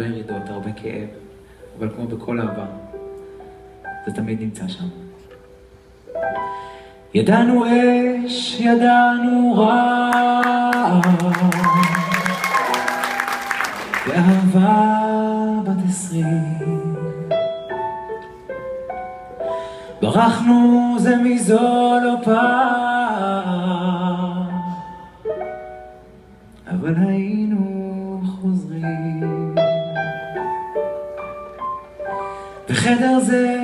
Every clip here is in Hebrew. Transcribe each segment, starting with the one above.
הרבה ירידות, הרבה כאב, אבל כמו בכל אהבה, זה תמיד נמצא שם. ידענו אש, ידענו רע, באהבה בת 20. ברחנו זה מזו לא פעם, אבל היינו חוזרים. בחדר זה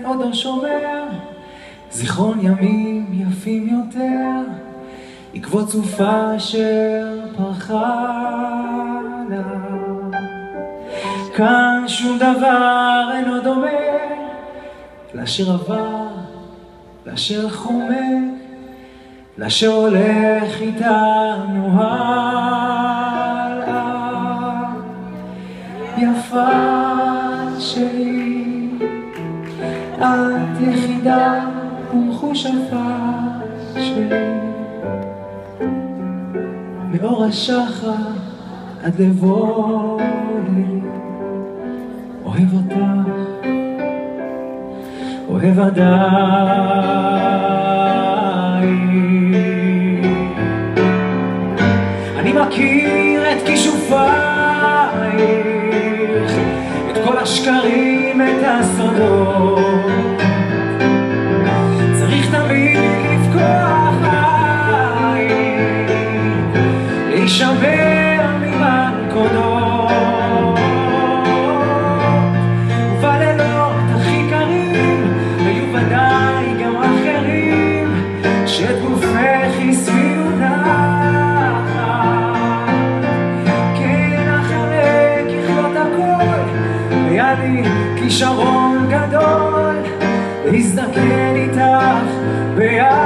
עוד לא שומר זיכרון ימים יפים יותר, עקבות סופה אשר פרחה לה. כאן שום דבר אינו דומה לאשר עבר, לאשר חומק, לאשר הולך איתנו הלאה. יפה שלי, את יחידה ומחושפה שלי, מאור השחר עד לבוא לי. אוהב אותך, אוהב עדיין. אני מכיר את כישופייך, את כל השקרים, את הסודות. צריך תמיד לפקוח עין, להישמר ממלכודות, ובלילות הכי קרים היו ודאי גם אחרים שאת גופך הסבירו נחת. כן, אחרי ככלות הכל היה לי כישרון גדול להזדקן איתך ביחד.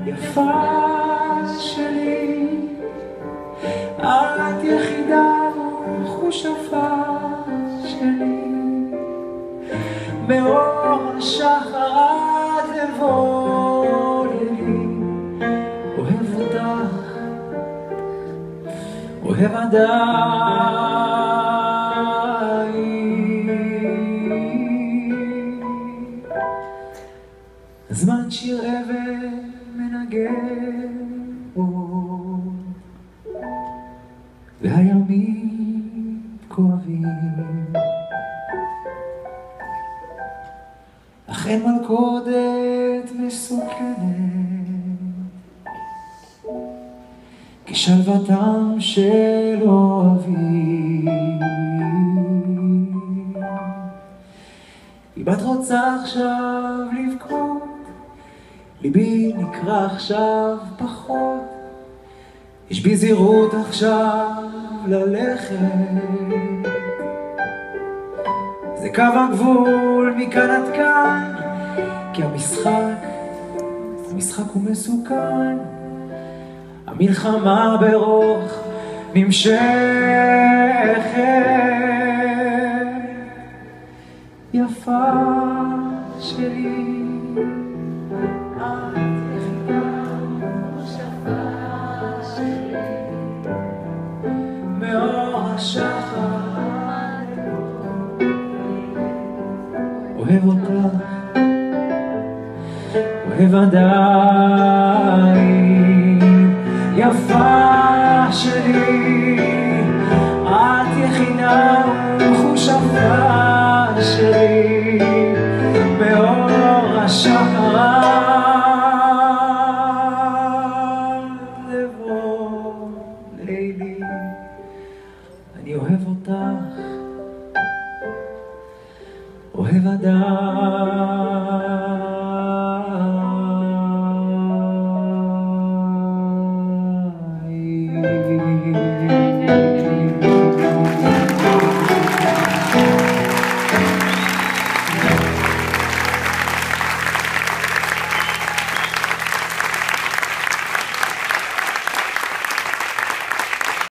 יפה שלי, את יחידה ומחושפה שלי, מאור השחר עד לבוא לי. אוהב אותך, אוהב עדיין. הזמן שיר אבל מנגן עוד, והימים כואבים, אך אין מלכודת מסוכנת כשלוותם של אוהבים. אם את רוצה עכשיו לבכות, ליבי נקרא עכשיו פחות. יש בי זהירות עכשיו ללכת, זה קו הגבול מכאן עד כאן, כי המשחק הוא מסוכן. המלחמה ברוך נמשכת. יפה שלי, את יחידה ומחושפה שלי, מאור השחר. אוהב אותך, אוהב עדיין. יפה שלי, את יחידה ומחושפה שלי, מאור השחר לבוא לילי. אני אוהב אותך, אוהב עדיין.